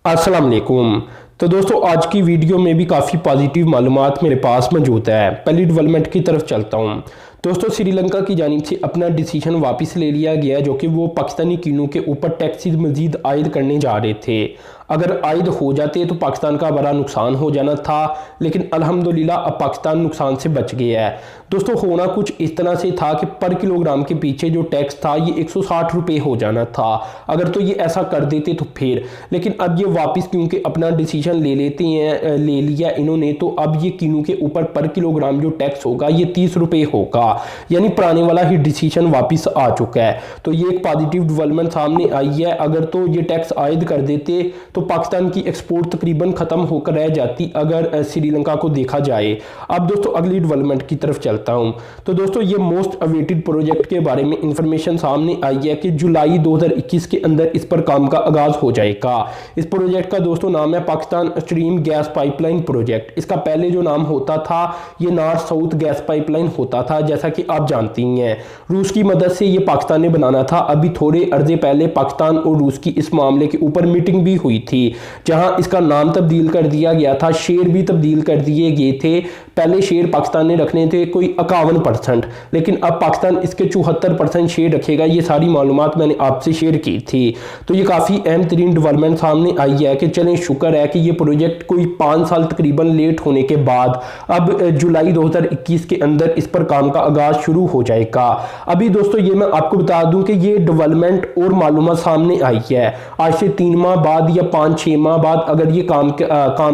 अस्सलाम वालेकुम। तो दोस्तों आज की वीडियो में भी काफ़ी पॉजिटिव मालूमात मेरे पास मौजूद है। पहली डेवलपमेंट की तरफ चलता हूँ। दोस्तों श्रीलंका की जानिब से अपना डिसीजन वापस ले लिया गया जो कि वो पाकिस्तानी कीनों के ऊपर टैक्सेस मज़ीद आयद करने जा रहे थे। अगर आयद हो जाते तो पाकिस्तान का बड़ा नुकसान हो जाना था, लेकिन अल्हम्दुलिल्लाह अब पाकिस्तान नुकसान से बच गया है। दोस्तों होना कुछ इस तरह से था कि पर किलोग्राम के पीछे जो टैक्स था ये 160 रुपये हो जाना था अगर तो ये ऐसा कर देते तो फिर, लेकिन अब ये वापस क्योंकि अपना डिसीजन ले लेते हैं ले लिया इन्होंने, तो अब ये कीनों के ऊपर पर किलोग्राम जो टैक्स होगा ये 30 रुपये होगा, यानी पुराने वाला ही डिसीजन वापस आ चुका है। तो ये एक पॉजिटिव डेवलपमेंट सामने आई है। अगर तो ये टैक्स आयद कर देते तो पाकिस्तान की एक्सपोर्ट तकरीबन ख़त्म होकर रह जाती अगर श्रीलंका को देखा जाए। अब दोस्तों अगली डेवलपमेंट की तरफ चलता हूँ। तो दोस्तों ये मोस्ट अवेटेड प्रोजेक्ट के बारे में इंफॉर्मेशन सामने आई है कि जुलाई 2021 के अंदर इस पर काम का आगाज़ हो जाएगा। इस प्रोजेक्ट का दोस्तों नाम है Pakistan stream gas pipeline project. इसका पहले जो नाम होता था ये नॉर्थ साउथ गैस पाइपलाइन होता था, जैसा कि आप जानती हैं। रूस की मदद से ये पाकिस्तान ने बनाना था। अभी थोड़े अर्जे पहले पाकिस्तान और रूस की इस मामले के ऊपर मीटिंग भी हुई थी, जहां इसका नाम तब्दील कर दिया गया था, शेयर भी तब्दील कर दिए गए थे। पहले शेयर पाकिस्तान ने रखने थे कोई 51%, लेकिन अब पाकिस्तान इसके 74% शेयर रखेगा। ये सारी मालूमात मैंने आपसे शेयर की थी। तो ये काफ़ी अहम तरीन डेवलपमेंट सामने आई है कि चलें शुक्र है कि ये प्रोजेक्ट कोई 5 साल तकरीबन लेट होने के बाद अब जुलाई 2021 के अंदर इस पर काम का आगाज शुरू हो जाएगा। अभी दोस्तों ये मैं आपको बता दूं कि ये डेवलपमेंट और मालूमात सामने आई है। आज से 3 माह बाद या 5-6 माह बाद अगर ये काम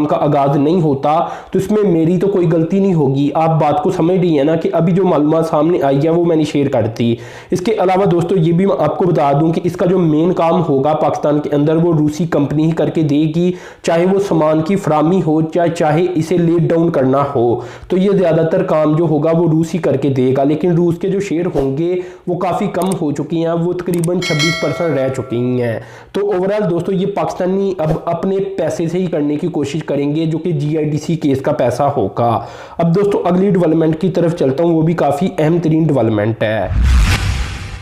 का आगाज नहीं होता तो इसमें मेरी तो कोई गलती नहीं होगी। आप बात को समझ रही है ना कि अभी जो मालूमात सामने आई है वो मैंने शेयर कर दी। इसके अलावा दोस्तों ये भी मैं आपको बता दूं कि इसका जो मेन काम होगा पाकिस्तान के अंदर वो रूसी कंपनी ही करके देगी, चाहे वो सामान की फरामी हो चाहे इसे लेट डाउन करना हो। तो ये ज़्यादातर काम जो होगा वो रूस ही करके देगा, लेकिन रूस के जो शेयर होंगे वो काफ़ी कम हो चुकी हैं, वो तकरीबन 26% रह चुकी हैं। तो ओवरऑल दोस्तों ये पाकिस्तानी अब अपने पैसे से ही करने की कोशिश करेंगे जो कि GIDC केस का पैसा होगा। अब दोस्तों अगली डेवलपमेंट की तरफ चलता हूँ, वो भी काफ़ी अहम तरीन डेवलपमेंट है।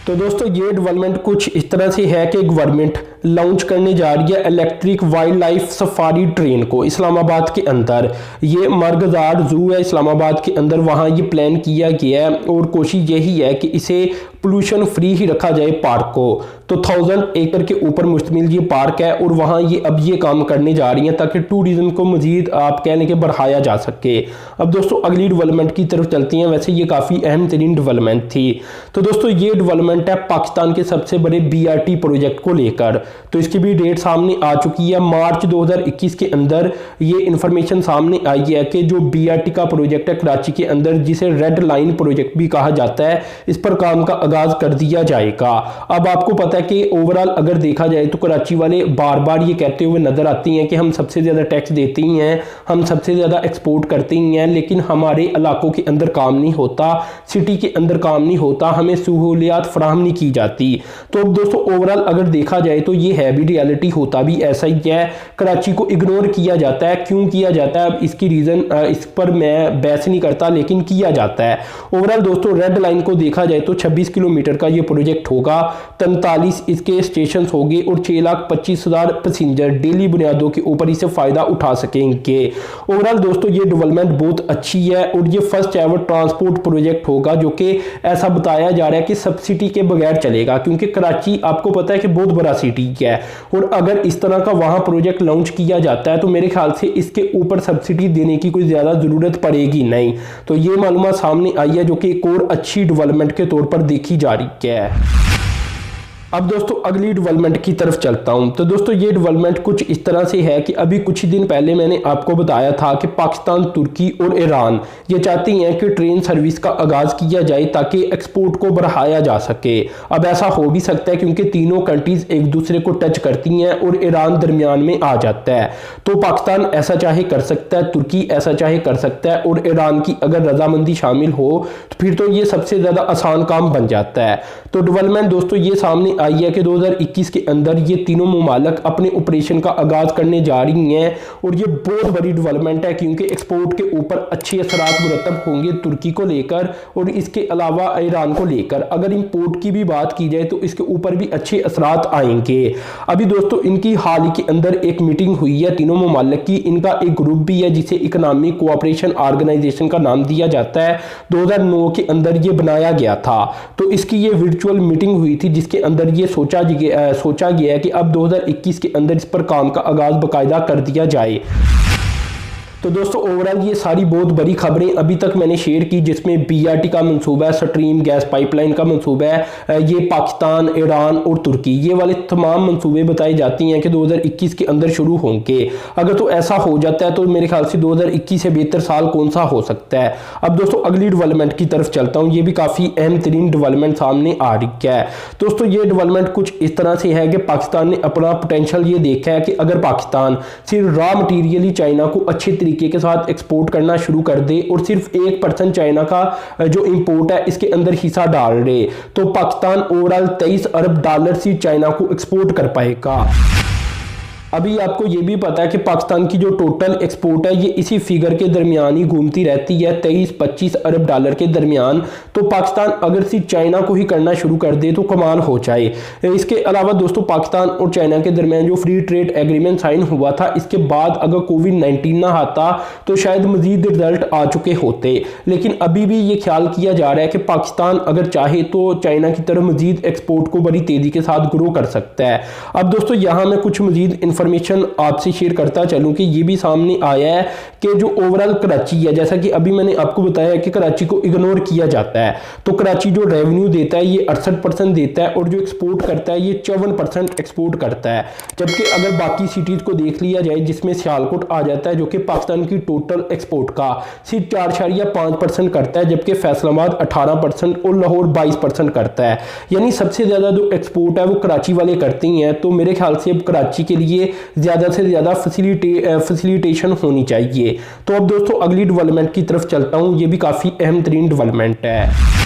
तो दोस्तों ये डेवलपमेंट कुछ इस तरह से है कि गवर्नमेंट लॉन्च करने जा रही है electric wild life safari train को इस्लामाबाद के अंदर। ये मरगजार जू है इस्लामाबाद के अंदर, वहाँ ये प्लान किया गया है और कोशिश यही है कि इसे पोल्यूशन फ्री ही रखा जाए पार्क को। तो 1000 एकड़ के ऊपर मुश्तमिल ये पार्क है और वहाँ ये अब ये काम करने जा रही हैं ताकि टूरिज्म को मजीद आप कहने के बढ़ाया जा सके। अब दोस्तों अगली डेवलपमेंट की तरफ चलती हैं। वैसे ये काफ़ी अहम तरीन डेवलपमेंट थी। तो दोस्तों ये डेवलपमेंट है पाकिस्तान के सबसे बड़े BRT प्रोजेक्ट को लेकर। तो इसकी भी डेट सामने आ चुकी है। मार्च 2021 के अंदर ये इंफॉर्मेशन सामने आई है कि जो BRT का प्रोजेक्ट है कराची के अंदर, जिसे रेड लाइन प्रोजेक्ट भी कहा जाता है, इस पर काम का आगाज कर दिया जाएगा। अब आपको पता है कि ओवरऑल अगर देखा जाए तो कराची वाले बार बार ये कहते हुए नजर आती हैं कि हम सबसे ज़्यादा टैक्स देते ही हैं, हम सबसे ज़्यादा एक्सपोर्ट करते ही हैं, लेकिन हमारे इलाकों के अंदर काम नहीं होता, सिटी के अंदर काम नहीं होता, हमें सहूलियात फराहम नहीं की जाती। तो अब दोस्तों ओवरऑल अगर देखा जाए तो ये है भी रियलिटी, होता भी ऐसा ही है। कराची को इग्नोर किया जाता है। क्यों किया जाता है अब इसकी रीज़न इस पर मैं बहस नहीं करता, लेकिन किया जाता है। ओवरऑल दोस्तों रेड लाइन को देखा जाए तो 26 किलोमीटर का ये प्रोजेक्ट होगा, 43 इसके स्टेशन होंगे और 6,25,000 पैसेंजर डेली बुनियादों के ऊपर इसे फ़ायदा उठा सकेंगे। ओवरऑल दोस्तों ये डेवलपमेंट बहुत अच्छी है और ये फर्स्ट एवर ट्रांसपोर्ट प्रोजेक्ट होगा जो कि ऐसा बताया जा रहा है कि सब्सिडी के बगैर चलेगा, क्योंकि कराची आपको पता है कि बहुत बड़ा सिटी है और अगर इस तरह का वहां प्रोजेक्ट लॉन्च किया जाता है तो मेरे ख्याल से इसके ऊपर सब्सिडी देने की कोई ज़्यादा ज़रूरत पड़ेगी नहीं। तो ये मालूमात सामने आई है जो कि एक और अच्छी डेवलपमेंट के तौर पर देखी जा रही है। अब दोस्तों अगली डेवलपमेंट की तरफ चलता हूं। तो दोस्तों ये डेवलपमेंट कुछ इस तरह से है कि अभी कुछ ही दिन पहले मैंने आपको बताया था कि पाकिस्तान, तुर्की और ईरान ये चाहती हैं कि ट्रेन सर्विस का आगाज़ किया जाए ताकि एक्सपोर्ट को बढ़ाया जा सके। अब ऐसा हो भी सकता है क्योंकि तीनों कंट्रीज एक दूसरे को टच करती हैं और ईरान दरमियान में आ जाता है। तो पाकिस्तान ऐसा चाहे कर सकता है, तुर्की ऐसा चाहे कर सकता है और ईरान की अगर रजामंदी शामिल हो तो फिर तो ये सबसे ज़्यादा आसान काम बन जाता है। तो डेवलपमेंट दोस्तों ये सामने आई है कि 2021 के अंदर ये तीनों मुमालिक अपने ऑपरेशन का आगाज़ करने जा रही हैं और ये बहुत बड़ी डेवलपमेंट है क्योंकि एक्सपोर्ट के ऊपर अच्छे असरात मुरतब होंगे तुर्की को लेकर और इसके अलावा ईरान को लेकर। अगर इंपोर्ट की भी बात की जाए तो इसके ऊपर भी अच्छे असरात आएंगे। अभी दोस्तों इनकी हाल ही के अंदर एक मीटिंग हुई है तीनों मुमालिक की। इनका एक ग्रुप भी है जिसे इकोनॉमिक कोऑपरेशन ऑर्गेनाइजेशन का नाम दिया जाता है। 2009 के अंदर ये बनाया गया था। तो इसकी ये वर्चुअल मीटिंग हुई थी जिसके अंदर ये सोचा गया है कि अब 2021 के अंदर इस पर काम का आगाज बाकायदा कर दिया जाए। तो दोस्तों ओवरऑल ये सारी बहुत बड़ी खबरें अभी तक मैंने शेयर की जिसमें बीआरटी का मंसूबा है, स्ट्रीम गैस पाइपलाइन का मंसूबा है, ये पाकिस्तान, ईरान और तुर्की ये वाले तमाम मंसूबे बताए जाते हैं कि 2021 के अंदर शुरू होंगे। अगर तो ऐसा हो जाता है तो मेरे ख्याल से 2021 से बेहतर साल कौन सा हो सकता है। अब दोस्तों अगली डेवलपमेंट की तरफ चलता हूँ। ये भी काफ़ी अहम तरीन डेवलपमेंट सामने आ रही है। दोस्तों ये डेवलपमेंट कुछ इस तरह से है कि पाकिस्तान ने अपना पोटेंशियल ये देखा है कि अगर पाकिस्तान सिर्फ रॉ मटीरियल ही चाइना को अच्छे तरीके के साथ एक्सपोर्ट करना शुरू कर दे और सिर्फ 1% चाइना का जो इंपोर्ट है इसके अंदर हिस्सा डाल रहे तो पाकिस्तान ओवरऑल 23 अरब डॉलर से चाइना को एक्सपोर्ट कर पाएगा। अभी आपको ये भी पता है कि पाकिस्तान की जो टोटल एक्सपोर्ट है ये इसी फिगर के दरमियान ही घूमती रहती है 23-25 अरब डॉलर के दरमियान। तो पाकिस्तान अगर सिर्फ चाइना को ही करना शुरू कर दे तो कमाल हो जाए। इसके अलावा दोस्तों पाकिस्तान और चाइना के दरमियान जो फ्री ट्रेड एग्रीमेंट साइन हुआ था इसके बाद अगर कोविड-19 ना आता तो शायद मजीद रिजल्ट आ चुके होते। लेकिन अभी भी ये ख्याल किया जा रहा है कि पाकिस्तान अगर चाहे तो चाइना की तरफ मजीद एक्सपोर्ट को बड़ी तेजी के साथ ग्रो कर सकता है। अब दोस्तों यहाँ मैं कुछ मजीद इंफॉर्मेशन आपसे शेयर करता चलूं कि ये भी सामने आया है कि जो ओवरऑल कराची है, जैसा कि अभी मैंने आपको बताया है कि कराची को इग्नोर किया जाता है, तो कराची जो रेवेन्यू देता है ये 68% देता है और जो एक्सपोर्ट करता है ये 54% एक्सपोर्ट करता है। जबकि अगर बाकी सिटीज को देख लिया जाए जिसमें सियालकोट आ जाता है जो कि पाकिस्तान की टोटल एक्सपोर्ट का सिर्फ 4.5% करता है, जबकि फैसलाबाद 18% और लाहौर 22% करता है। यानी सबसे ज्यादा जो एक्सपोर्ट है वो कराची वाले करते हैं। तो मेरे ख्याल से अब कराची के लिए ज़्यादा से ज़्यादा फैसिलिटेशन होनी चाहिए। तो अब दोस्तों अगली डेवलपमेंट की तरफ चलता हूँ। ये भी काफ़ी अहम तरीन डेवलपमेंट है।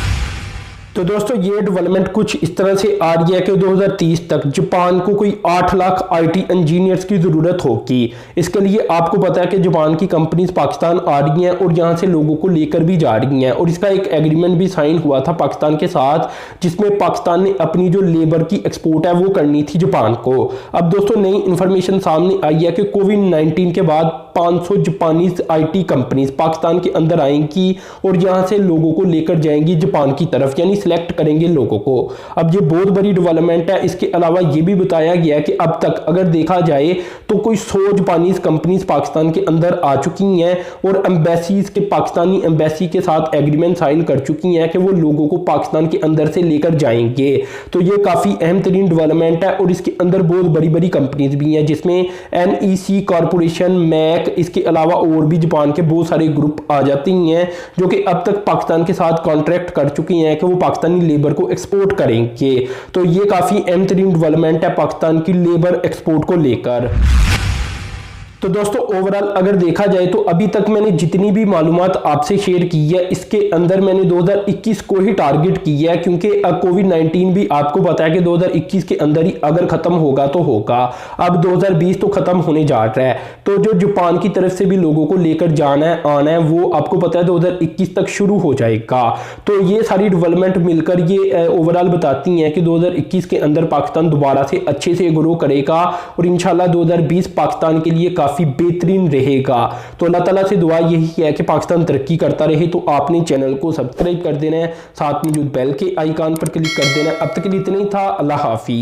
तो दोस्तों ये डेवलपमेंट कुछ इस तरह से आ रही है कि 2030 तक जापान को कोई 8 लाख आईटी इंजीनियर्स की ज़रूरत होगी। इसके लिए आपको पता है कि जापान की कंपनीज पाकिस्तान आ रही हैं और यहाँ से लोगों को लेकर भी जा रही हैं और इसका एक एग्रीमेंट भी साइन हुआ था पाकिस्तान के साथ जिसमें पाकिस्तान ने अपनी जो लेबर की एक्सपोर्ट है वो करनी थी जापान को। अब दोस्तों नई इंफॉर्मेशन सामने आई है कि कोविड-19 के बाद 500 जापानीज आईटी कंपनीज पाकिस्तान के अंदर आएंगी और यहाँ से लोगों को लेकर जाएंगी जापान की तरफ, यानी सिलेक्ट करेंगे लोगों को। अब ये बहुत बड़ी डेवलपमेंट है। इसके अलावा ये भी बताया गया है कि अब तक अगर देखा जाए तो कोई 100 जापानीज कंपनीज पाकिस्तान के अंदर आ चुकी हैं और एम्बेसीज के पाकिस्तानी एम्बेसी के साथ एग्रीमेंट साइन कर चुकी हैं कि वो लोगों को पाकिस्तान के अंदर से लेकर जाएंगे। तो ये काफ़ी अहम तरीन डेवलपमेंट है और इसके अंदर बहुत बड़ी बड़ी कंपनीज भी हैं जिसमें NEC कॉरपोरेशन, मैक, इसके अलावा और भी जापान के बहुत सारे ग्रुप आ जाती हैं जो कि अब तक पाकिस्तान के साथ कॉन्ट्रैक्ट कर चुकी हैं कि वो पाकिस्तानी लेबर को एक्सपोर्ट करेंगे। तो ये काफ़ी अहम तरीन डेवलपमेंट है पाकिस्तान की लेबर एक्सपोर्ट को लेकर। तो दोस्तों ओवरऑल अगर देखा जाए तो अभी तक मैंने जितनी भी मालूमात आपसे शेयर की है इसके अंदर मैंने 2021 को ही टारगेट किया है क्योंकि कोविड-19 भी आपको पता है कि 2021 के अंदर ही अगर खत्म होगा तो होगा। अब 2020 तो खत्म होने जा रहा है तो जो जापान की तरफ से भी लोगों को लेकर जाना है आना है वो आपको पता है 2021 तक शुरू हो जाएगा। तो ये सारी डेवलपमेंट मिलकर ये ओवरऑल बताती हैं कि 2021 के अंदर पाकिस्तान दोबारा से अच्छे से ग्रो करेगा और इंशाल्लाह 2020 पाकिस्तान के लिए काफ़ी बेहतरीन रहेगा। तो अल्लाह ताला से दुआ यही है कि पाकिस्तान तरक्की करता रहे। तो आपने चैनल को सब्सक्राइब कर देना है, साथ में जो बेल के आइकन पर क्लिक कर देना है। अब तक के लिए इतना ही था। अल्लाह हाफिज़।